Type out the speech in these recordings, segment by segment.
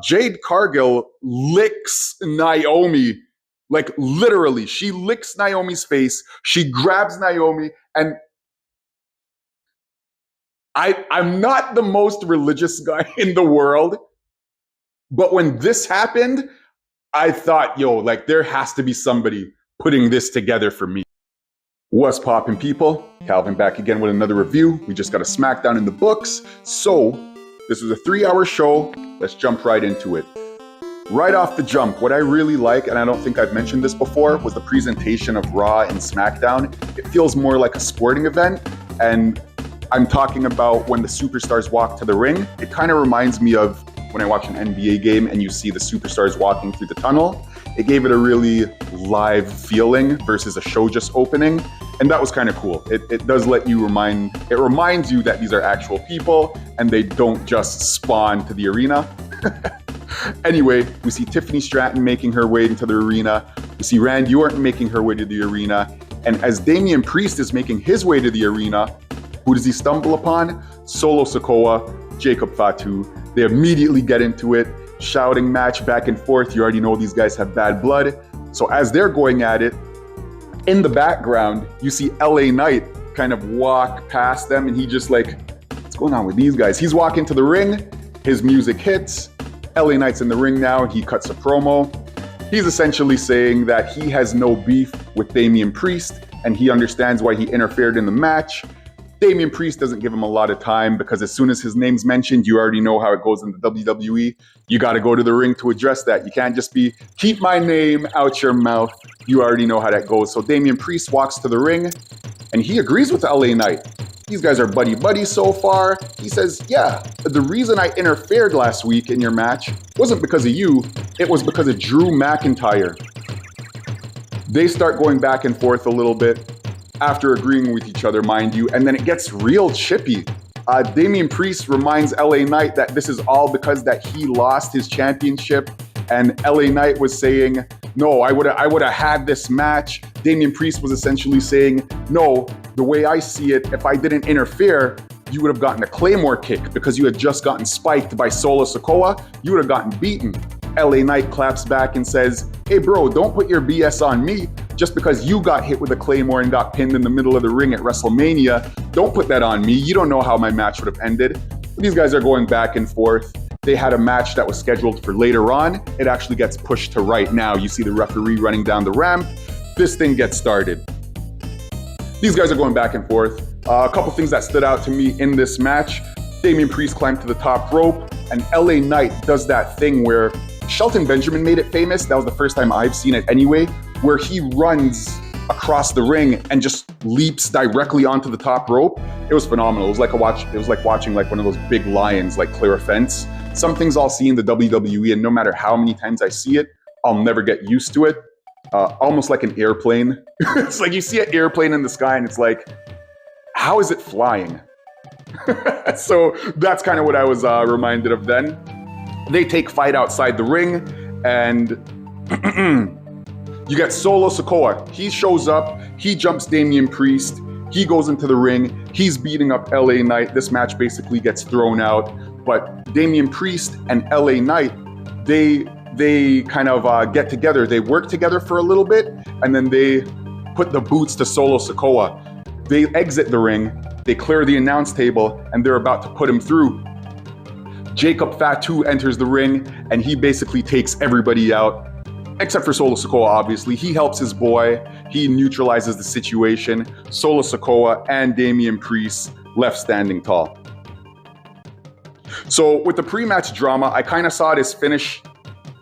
Jade Cargill licks Naomi. Like literally, she licks Naomi's face. She grabs Naomi, and I'm not the most religious guy in the world, but when this happened, I thought, yo, like there has to be somebody putting this together for me. What's poppin', people? Calvin back again with another review. We just got a Smackdown in the books. So this was a 3-hour show. Let's jump right into it. Right off the jump, what I really like, and I don't think I've mentioned this before, was the presentation of Raw and Smackdown. It feels more like a sporting event, and I'm talking about when the superstars walk to the ring. It kind of reminds me of when I watch an NBA game and you see the superstars walking through the tunnel. It gave it a really live feeling versus a show just opening, and that was kind of cool. It does let you it reminds you that these are actual people and they don't just spawn to the arena. Anyway, we see Tiffany Stratton making her way into the arena. We see Randy Orton making her way to the arena. And as Damian Priest is making his way to the arena, who does he stumble upon? Solo Sikoa, Jacob Fatu. They immediately get into it, shouting match back and forth. You already know these guys have bad blood. So as they're going at it, in the background, you see LA Knight kind of walk past them, and he just like, what's going on with these guys? He's walking to the ring, his music hits, LA Knight's in the ring now, and he cuts a promo. He's essentially saying that he has no beef with Damian Priest, and he understands why he interfered in the match. Damian Priest doesn't give him a lot of time because as soon as his name's mentioned, you already know how it goes in the WWE. You got to go to the ring to address that. You can't just be, keep my name out your mouth. You already know how that goes. So Damian Priest walks to the ring, and he agrees with LA Knight. These guys are buddy-buddy so far. He says, yeah, the reason I interfered last week in your match wasn't because of you. It was because of Drew McIntyre. They start going back and forth a little bit after agreeing with each other, mind you, and then it gets real chippy. Damian Priest reminds LA Knight that this is all because that he lost his championship, and LA Knight was saying, no, I would have had this match. Damian Priest was essentially saying, no, the way I see it, if I didn't interfere, you would have gotten a Claymore kick because you had just gotten spiked by Solo Sikoa. You would have gotten beaten. LA Knight claps back and says, hey bro, don't put your BS on me. Just because you got hit with a Claymore and got pinned in the middle of the ring at WrestleMania, don't put that on me. You don't know how my match would have ended. These guys are going back and forth. They had a match that was scheduled for later on. It actually gets pushed to right now. You see the referee running down the ramp. This thing gets started. These guys are going back and forth. A couple things that stood out to me in this match. Damian Priest climbed to the top rope, and LA Knight does that thing where Shelton Benjamin made it famous. That was the first time I've seen it anyway, where he runs across the ring and just leaps directly onto the top rope. It was phenomenal. It was like watching like one of those big lions like clear a fence. Some things I'll see in the WWE, and no matter how many times I see it, I'll never get used to it. Almost like an airplane. It's like you see an airplane in the sky and it's like, how is it flying? So that's kind of what I was reminded of then. They take fight outside the ring, and you get Solo Sikoa. He shows up, he jumps Damian Priest, he goes into the ring, he's beating up LA Knight. This match basically gets thrown out, but Damian Priest and LA Knight, they kind of get together. They work together for a little bit, and then they put the boots to Solo Sikoa. They exit the ring, they clear the announce table, and they're about to put him through. Jacob Fatu enters the ring, and he basically takes everybody out, except for Solo Sikoa, obviously. He helps his boy. He neutralizes the situation. Solo Sikoa and Damian Priest left standing tall. So with the pre-match drama, I kind of saw this finish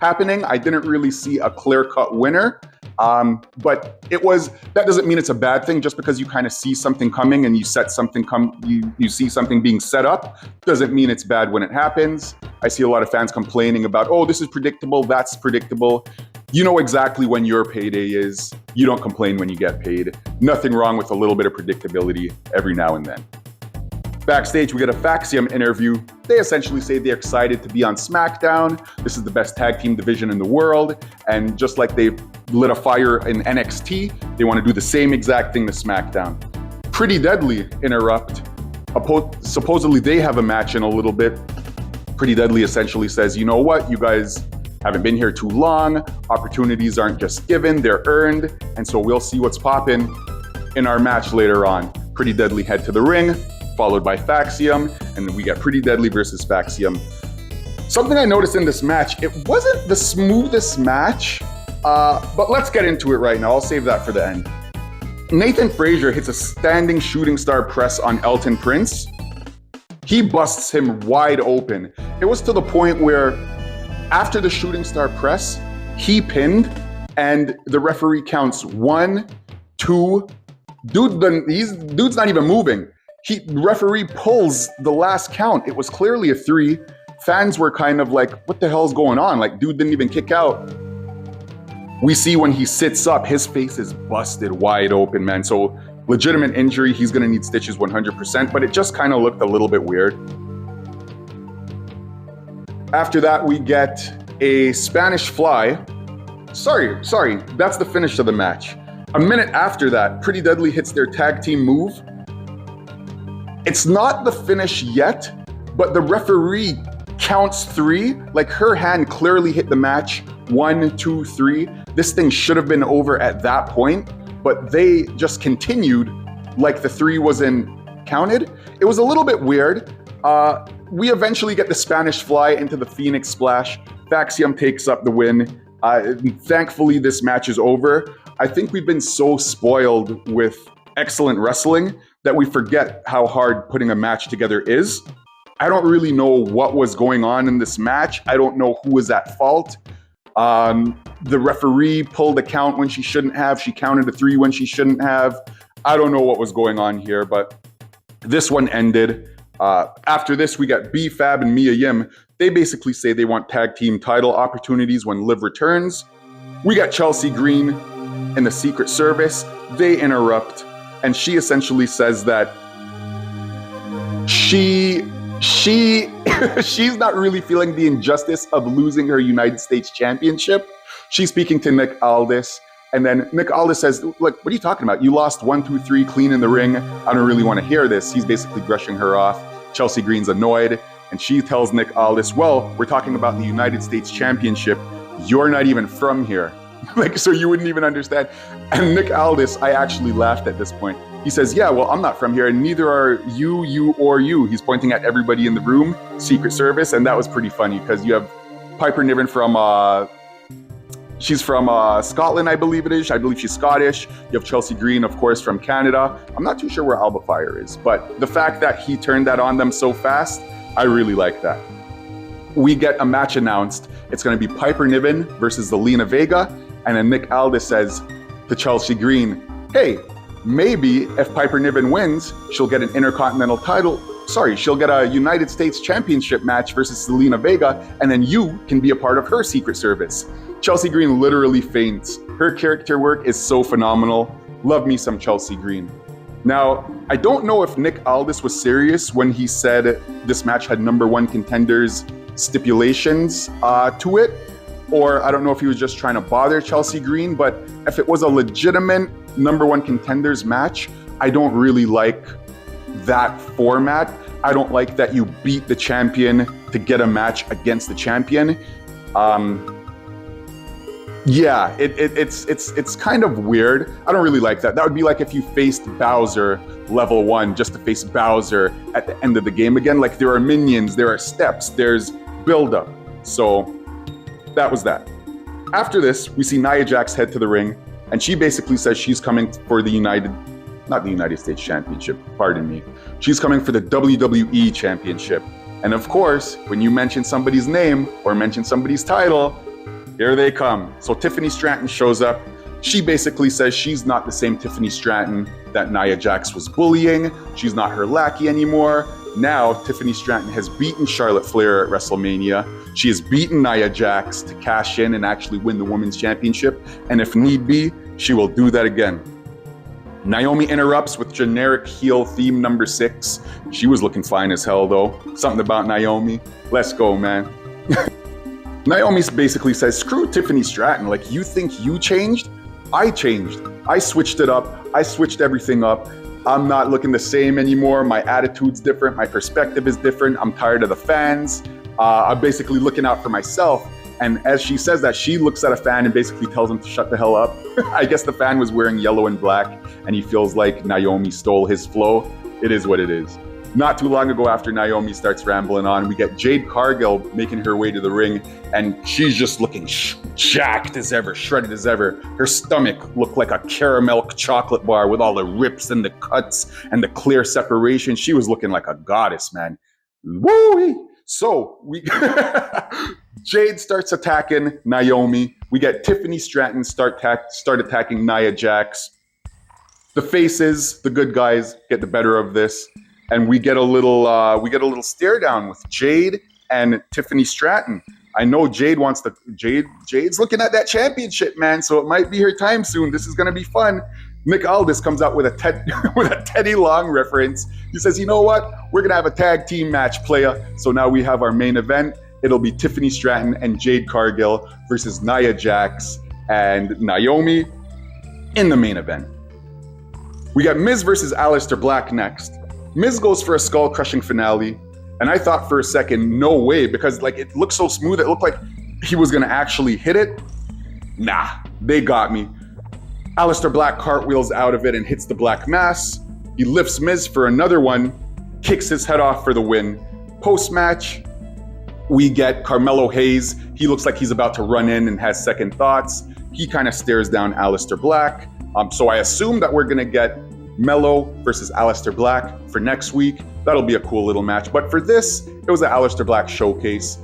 happening. I didn't really see a clear-cut winner. But that doesn't mean it's a bad thing. Just because you kind of see something coming and you see something being set up, doesn't mean it's bad when it happens. I see a lot of fans complaining about, oh, this is predictable, that's predictable. You know exactly when your payday is. You don't complain when you get paid. Nothing wrong with a little bit of predictability every now and then. Backstage, we get a Faxium interview. They essentially say they're excited to be on Smackdown. This is the best tag team division in the world. And just like they lit a fire in NXT, they want to do the same exact thing to Smackdown. Pretty Deadly interrupt. Supposedly they have a match in a little bit. Pretty Deadly essentially says, you know what, you guys haven't been here too long. Opportunities aren't just given, they're earned. And so we'll see what's popping in our match later on. Pretty Deadly head to the ring, followed by Faxium, and then we get Pretty Deadly versus Faxium. Something I noticed in this match, it wasn't the smoothest match, but let's get into it right now. I'll save that for the end. Nathan Frazier hits a standing shooting star press on Elton Prince. He busts him wide open. It was to the point where after the shooting star press, he pinned and the referee counts 1, 2. Dude's not even moving. Referee pulls the last count. It was clearly a 3. Fans were kind of like, what the hell's going on? Like, dude didn't even kick out. We see when he sits up, his face is busted wide open, man. So legitimate injury, he's gonna need stitches 100%, but it just kind of looked a little bit weird. After that, we get a Spanish fly. Sorry, that's the finish of the match. A minute after that, Pretty Deadly hits their tag team move. It's not the finish yet, but the referee counts 3. Like, her hand clearly hit the match. 1, 2, 3. This thing should have been over at that point, but they just continued like the 3 wasn't counted. It was a little bit weird. We eventually get the Spanish fly into the Phoenix Splash. Faxium takes up the win. Thankfully, this match is over. I think we've been so spoiled with excellent wrestling that we forget how hard putting a match together is. I don't really know what was going on in this match. I don't know who was at fault. The referee pulled a count when she shouldn't have. She counted a 3 when she shouldn't have. I don't know what was going on here, but this one ended. After this, we got B-Fab and Mia Yim. They basically say they want tag team title opportunities when Liv returns. We got Chelsea Green and the Secret Service. They interrupt, and she essentially says that she's not really feeling the injustice of losing her United States Championship. She's speaking to Nick Aldis, and then Nick Aldis says, look, what are you talking about? You lost 1, 2, 3 clean in the ring. I don't really want to hear this. He's basically brushing her off. Chelsea Green's annoyed, and she tells Nick Aldis, well, we're talking about the United States Championship. You're not even from here. Like, so you wouldn't even understand. And Nick Aldis, I actually laughed at this point. He says, yeah, well, I'm not from here, and neither are you, or you. He's pointing at everybody in the room, Secret Service, and that was pretty funny because you have Piper Niven from, she's from Scotland, I believe it is. I believe she's Scottish. You have Chelsea Green, of course, from Canada. I'm not too sure where Alba Fire is, but the fact that he turned that on them so fast, I really like that. We get a match announced. It's going to be Piper Niven versus Zelina Vega, and then Nick Aldis says to Chelsea Green, hey, maybe if Piper Niven wins, she'll get an Intercontinental title. Sorry, she'll get a United States Championship match versus Zelina Vega, and then you can be a part of her Secret Service. Chelsea Green literally faints. Her character work is so phenomenal. Love me some Chelsea Green. Now, I don't know if Nick Aldis was serious when he said this match had #1 contenders stipulations to it, or I don't know if he was just trying to bother Chelsea Green, but if it was a legitimate #1 contenders match, I don't really like that format. I don't like that you beat the champion to get a match against the champion. Yeah, it's kind of weird. I don't really like that. That would be like if you faced Bowser level 1 just to face Bowser at the end of the game again. Like, there are minions, there are steps, there's build-up. So that was that. After this, we see Nia Jax head to the ring, and she basically says she's coming for the not the United States Championship, pardon me. She's coming for the WWE Championship. And of course, when you mention somebody's name or mention somebody's title, here they come. So Tiffany Stratton shows up. She basically says she's not the same Tiffany Stratton that Nia Jax was bullying. She's not her lackey anymore. Now, Tiffany Stratton has beaten Charlotte Flair at WrestleMania. She has beaten Nia Jax to cash in and actually win the Women's Championship. And if need be, she will do that again. Naomi interrupts with generic heel theme #6. She was looking fine as hell, though. Something about Naomi. Let's go, man. Naomi basically says, screw Tiffany Stratton. Like, you think you changed? I changed. I switched it up. I switched everything up. I'm not looking the same anymore. My attitude's different. My perspective is different. I'm tired of the fans. I'm basically looking out for myself. And as she says that, she looks at a fan and basically tells him to shut the hell up. I guess the fan was wearing yellow and black, and he feels like Naomi stole his flow. It is what it is. Not too long ago, after Naomi starts rambling on, we get Jade Cargill making her way to the ring, and she's just looking jacked as ever, shredded as ever. Her stomach looked like a caramel chocolate bar with all the rips and the cuts and the clear separation. She was looking like a goddess, man. Woo! So we Jade starts attacking Naomi. We get Tiffany Stratton start attacking Nia Jax. The faces, the good guys, get the better of this, and we get a little stare down with Jade and Tiffany Stratton. I know Jade's looking at that championship, man. So it might be her time soon. This is gonna be fun. Nick Aldis comes out with a Teddy Long reference. He says, "You know what? We're gonna have a tag team match, playa." So now we have our main event. It'll be Tiffany Stratton and Jade Cargill versus Nia Jax and Naomi in the main event. We got Miz versus Aleister Black next. Miz goes for a skull-crushing finale, and I thought for a second, no way, because like it looked so smooth, it looked like he was gonna actually hit it. Nah, they got me. Aleister Black cartwheels out of it and hits the Black Mass. He lifts Miz for another one, kicks his head off for the win. Post-match, we get Carmelo Hayes. He looks like he's about to run in and has second thoughts. He kind of stares down Aleister Black. So I assume that we're gonna get Melo versus Aleister Black for next week. That'll be a cool little match. But for this, it was an Aleister Black showcase.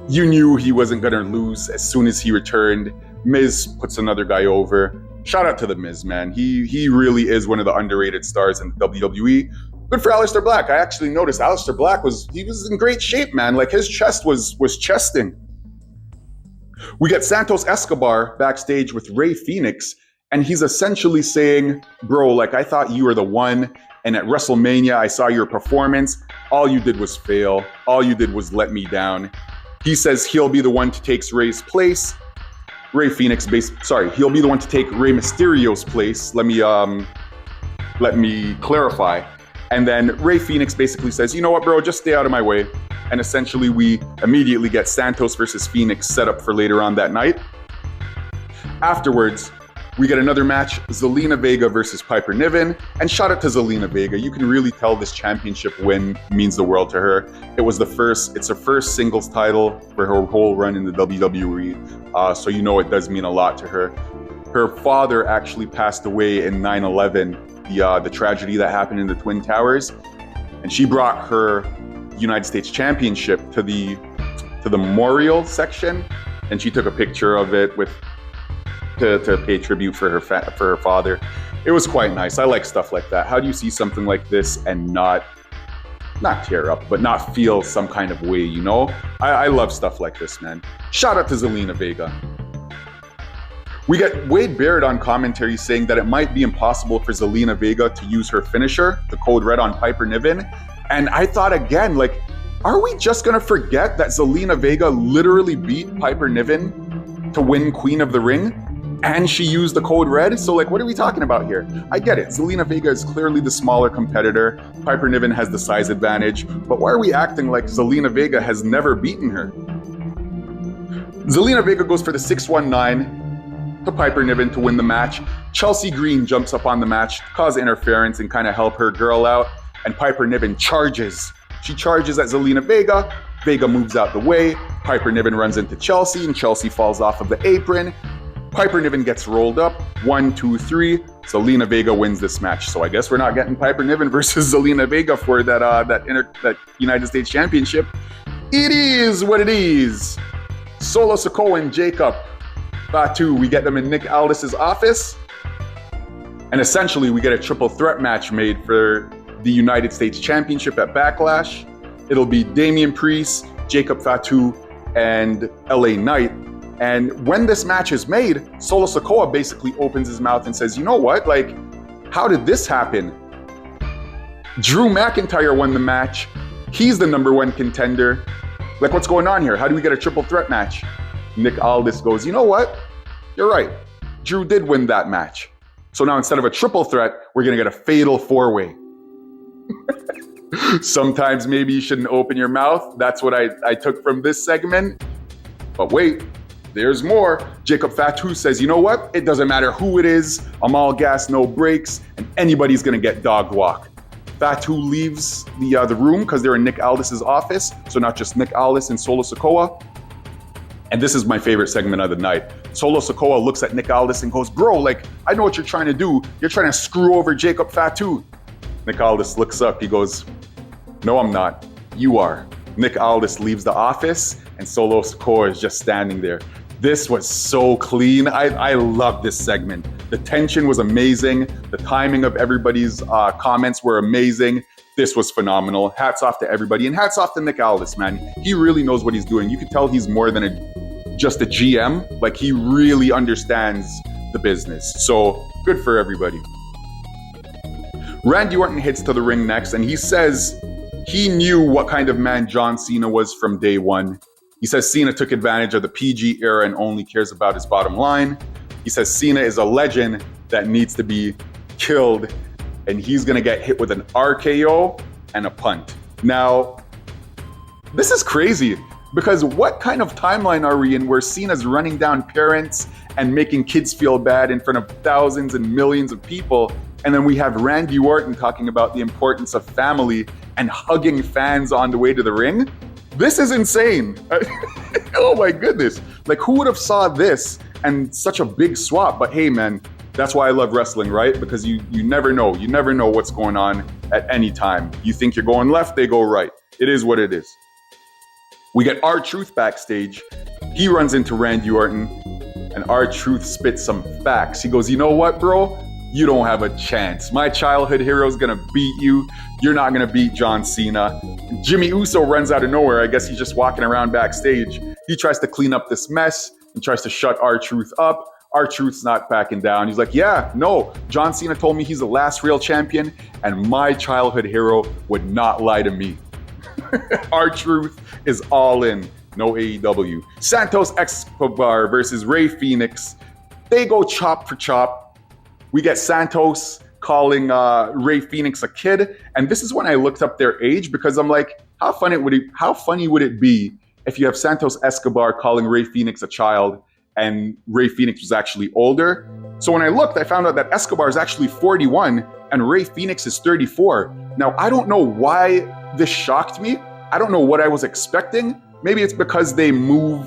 You knew he wasn't gonna lose as soon as he returned. Miz puts another guy over. Shout out to the Miz, man. He really is one of the underrated stars in WWE. Good for Aleister Black. I actually noticed Aleister Black was in great shape, man. Like his chest was chesting. We get Santos Escobar backstage with Rey Fenix, and he's essentially saying, "Bro, like I thought you were the one, and at WrestleMania I saw your performance. All you did was fail. All you did was let me down." He says he'll be the one to take Rey's place. He'll be the one to take Rey Mysterio's place. Let me clarify. And then Rey Fenix basically says, "You know what, bro, just stay out of my way." And essentially we immediately get Santos versus Fenix set up for later on that night. Afterwards, we get another match, Zelina Vega versus Piper Niven. And shout out to Zelina Vega. You can really tell this championship win means the world to her. It's her first singles title for her whole run in the WWE. So you know it does mean a lot to her. Her father actually passed away in 9/11, the tragedy that happened in the Twin Towers. And she brought her United States Championship to the memorial section. And she took a picture of it to pay tribute for her father. It was quite nice. I like stuff like that. How do you see something like this and not tear up, but not feel some kind of way, you know? I love stuff like this, man. Shout out to Zelina Vega. We get Wade Barrett on commentary saying that it might be impossible for Zelina Vega to use her finisher, the Code Red, on Piper Niven. And I thought again, like, are we just gonna forget that Zelina Vega literally beat Piper Niven to win Queen of the Ring? And she used the Code Red? So like, what are we talking about here? I get it. Zelina Vega is clearly the smaller competitor. Piper Niven has the size advantage. But why are we acting like Zelina Vega has never beaten her? Zelina Vega goes for the 619 to Piper Niven to win the match. Chelsea Green jumps up on the match, cause interference and kind of help her girl out. And Piper Niven charges. She charges at Zelina Vega. Vega moves out the way. Piper Niven runs into Chelsea and Chelsea falls off of the apron. Piper Niven gets rolled up. 1, 2, 3. Zelina Vega wins this match. So I guess we're not getting Piper Niven versus Zelina Vega for that United States Championship. It is what it is. Solo Sikoa and Jacob Fatu, we get them in Nick Aldis's office. And essentially we get a triple threat match made for the United States Championship at Backlash. It'll be Damian Priest, Jacob Fatu, and LA Knight. And when this match is made, Solo Sikoa basically opens his mouth and says, "You know what? Like, how did this happen? Drew McIntyre won the match. He's the #1 contender. Like, what's going on here? How do we get a triple threat match?" Nick Aldis goes, "You know what? You're right. Drew did win that match. So now instead of a triple threat, we're going to get a fatal 4-way. Sometimes maybe you shouldn't open your mouth. That's what I took from this segment. But wait, there's more. Jacob Fatu says, you know what? It doesn't matter who it is. I'm all gas, no brakes, and anybody's going to get dog walk. Fatu leaves the room because they're in Nick Aldis's office. So not just Nick Aldis and Solo Sikoa. And this is my favorite segment of the night. Solo Sikoa looks at Nick Aldis and goes, bro, like, I know what you're trying to do. You're trying to screw over Jacob Fatu. Nick Aldis looks up. He goes, no, I'm not. You are. Nick Aldis leaves the office and Solo Sikoa is just standing there. This was so clean. I love this segment. The tension was amazing. The timing of everybody's comments were amazing. This was phenomenal. Hats off to everybody. And hats off to Nick Aldis, man. He really knows what he's doing. You can tell he's more than just a GM. Like, he really understands the business. So good for everybody. Randy Orton hits to the ring next, and he says he knew what kind of man John Cena was from day one. He says Cena took advantage of the PG era and only cares about his bottom line. He says Cena is a legend that needs to be killed, and he's going to get hit with an RKO and a punt. Now, this is crazy, because what kind of timeline are we in where Cena's running down parents and making kids feel bad in front of thousands and millions of people, and then we have Randy Orton talking about the importance of family and hugging fans on the way to the ring? This is insane. Oh my goodness. Like, who would have saw this and such a big swap? But hey, man, that's why I love wrestling, right? Because you never know. You never know what's going on at any time. You think you're going left, they go right. It is what it is. We get R-Truth backstage. He runs into Randy Orton, and R-Truth spits some facts. He goes, you know what, bro? You don't have a chance. My childhood hero's gonna beat you. You're not gonna beat John Cena. Jimmy Uso runs out of nowhere. I guess he's just walking around backstage. He tries to clean up this mess and tries to shut R-Truth up. R-Truth's not backing down. He's like, yeah, no, John Cena told me he's the last real champion, and my childhood hero would not lie to me. R-Truth is all in. No AEW. Santos Escobar versus Rey Fenix. They go chop for chop. We get Santos calling Rey Fenix a kid, and this is when I looked up their age, because I'm like, how funny would it be if you have Santos Escobar calling Rey Fenix a child, and Rey Fenix was actually older? So when I looked, I found out that Escobar is actually 41 and Rey Fenix is 34. Now, I don't know why this shocked me. I don't know what I was expecting. Maybe it's because they move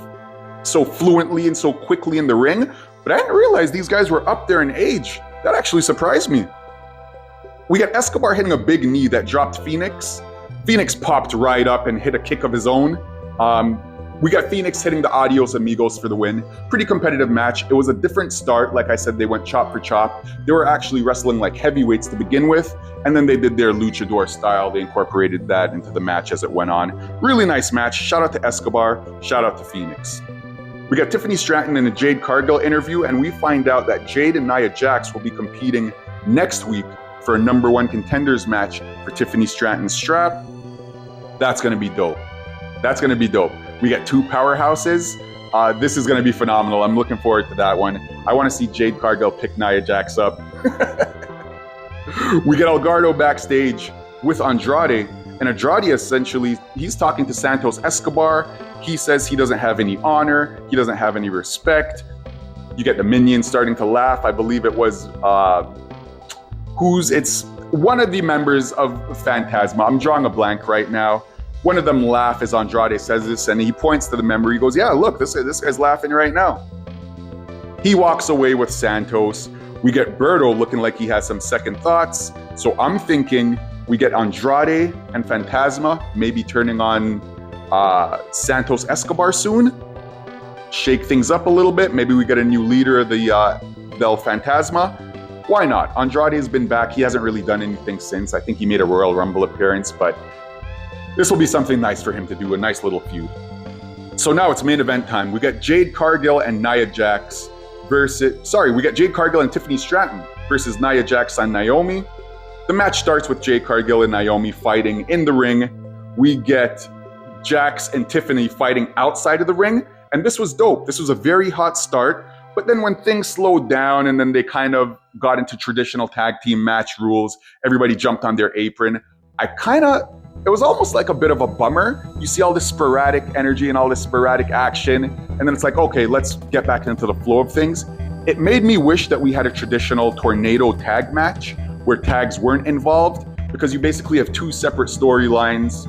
so fluently and so quickly in the ring, but I didn't realize these guys were up there in age. That actually surprised me. We got Escobar hitting a big knee that dropped Fenix. Fenix popped right up and hit a kick of his own. We got Fenix hitting the Adios Amigos for the win. Pretty competitive match. It was a different start. Like I said, they went chop for chop. They were actually wrestling like heavyweights to begin with, and then they did their luchador style. They incorporated that into the match as it went on. Really nice match. Shout out to Escobar. Shout out to Fenix. We got Tiffany Stratton in a Jade Cargill interview, and we find out that Jade and Nia Jax will be competing next week for a #1 contenders match for Tiffany Stratton's strap. That's going to be dope. That's going to be dope. We got two powerhouses. This is going to be phenomenal. I'm looking forward to that one. I want to see Jade Cargill pick Nia Jax up. We get Algardo backstage with Andrade. And Andrade, essentially, he's talking to Santos Escobar. He says he doesn't have any honor. He doesn't have any respect. You get the minions starting to laugh. I believe it was, it's one of the members of Phantasma. I'm drawing a blank right now. One of them laugh as Andrade says this, and he points to the member. He goes, yeah, look, this guy's laughing right now. He walks away with Santos. We get Berto looking like he has some second thoughts. So I'm thinking we get Andrade and Phantasma maybe turning on Santos Escobar soon. Shake things up a little bit. Maybe we get a new leader of the Del Phantasma. Why not? Andrade has been back. He hasn't really done anything since. I think he made a Royal Rumble appearance, but this will be something nice for him to do, a nice little feud. So now it's main event time. We got Jade Cargill and Nia Jax we got Jade Cargill and Tiffany Stratton versus Nia Jax and Naomi. The match starts with Jade Cargill and Naomi fighting in the ring. We get Jax and Tiffany fighting outside of the ring, and this was dope. This was a very hot start, but then when things slowed down and then they kind of got into traditional tag team match rules, everybody jumped on their apron. I kind of it was almost like a bit of a bummer. You see all this sporadic energy and all this sporadic action, and then it's like, okay, let's get back into the flow of things. It made me wish that we had a traditional tornado tag match where tags weren't involved, because you basically have two separate storylines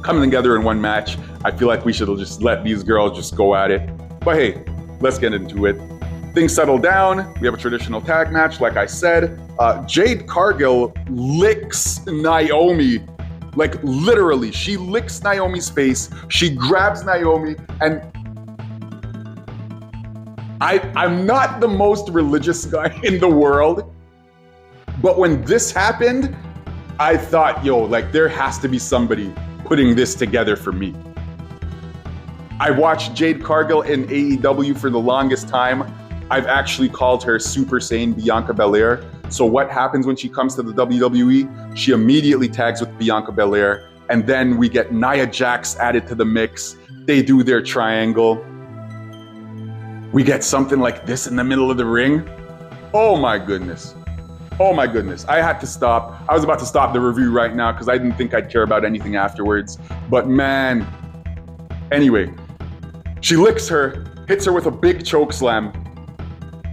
coming together in one match. I feel like we should just let these girls just go at it. But hey, let's get into it. Things settle down. We have a traditional tag match, like I said. Jade Cargill licks Naomi. Like literally, she licks Naomi's face. She grabs Naomi, and I'm not the most religious guy in the world, but when this happened, I thought, yo, like there has to be somebody putting this together for me. I watched Jade Cargill in AEW for the longest time. I've actually called her Super Saiyan Bianca Belair. So what happens when she comes to the WWE? She immediately tags with Bianca Belair, and then we get Nia Jax added to the mix. They do their triangle. We get something like this in the middle of the ring. Oh my goodness. Oh my goodness. I had to stop. I was about to stop the review right now because I didn't think I'd care about anything afterwards. But man. Anyway, she licks her, hits her with a big choke slam.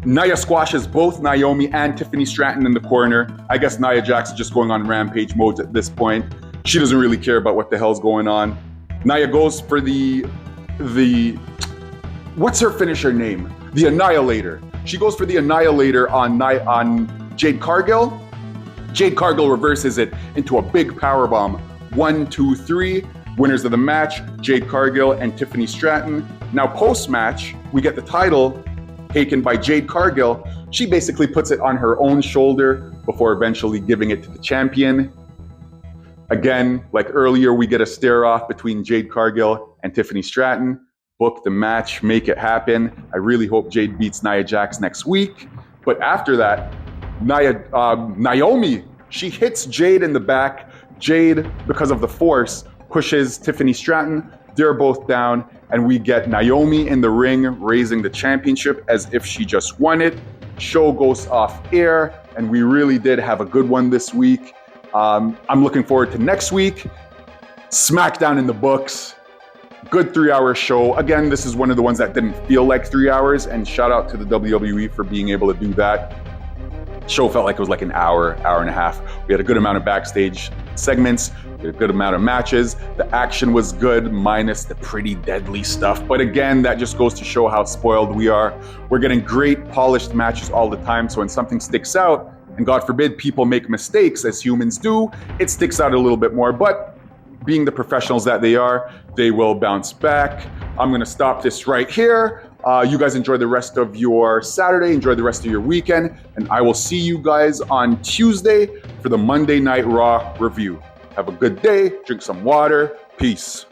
Nia squashes both Naomi and Tiffany Stratton in the corner. I guess Nia Jax is just going on rampage mode at this point. She doesn't really care about what the hell's going on. Nia goes for the what's her finisher name? The Annihilator. She goes for the Annihilator on Jade Cargill. Jade Cargill reverses it into a big powerbomb. 1, 2, 3. Winners of the match, Jade Cargill and Tiffany Stratton. Now post-match, we get the title taken by Jade Cargill. She basically puts it on her own shoulder before eventually giving it to the champion. Again, like earlier, we get a stare-off between Jade Cargill and Tiffany Stratton. Book the match, make it happen. I really hope Jade beats Nia Jax next week. But after that, Naomi, she hits Jade in the back. Jade, because of the force, pushes Tiffany Stratton. They're both down, and we get Naomi in the ring raising the championship as if she just won it. Show goes off air, and we really did have a good one this week. I'm looking forward to next week. Smackdown in the books. Good 3-hour show. Again, this is one of the ones that didn't feel like 3 hours, and shout out to the WWE for being able to do that. Show felt like it was like an hour and a half. We had a good amount of backstage segments. We had a good amount of matches. The action was good, minus the pretty deadly stuff. But again, that just goes to show how spoiled we are. We're getting great polished matches all the time. So when something sticks out, and God forbid people make mistakes as humans do, it sticks out a little bit more. But being the professionals that they are, they will bounce back. I'm gonna stop this right here. You guys enjoy the rest of your Saturday, enjoy the rest of your weekend, and I will see you guys on Tuesday for the Monday Night Raw review. Have a good day, drink some water, peace.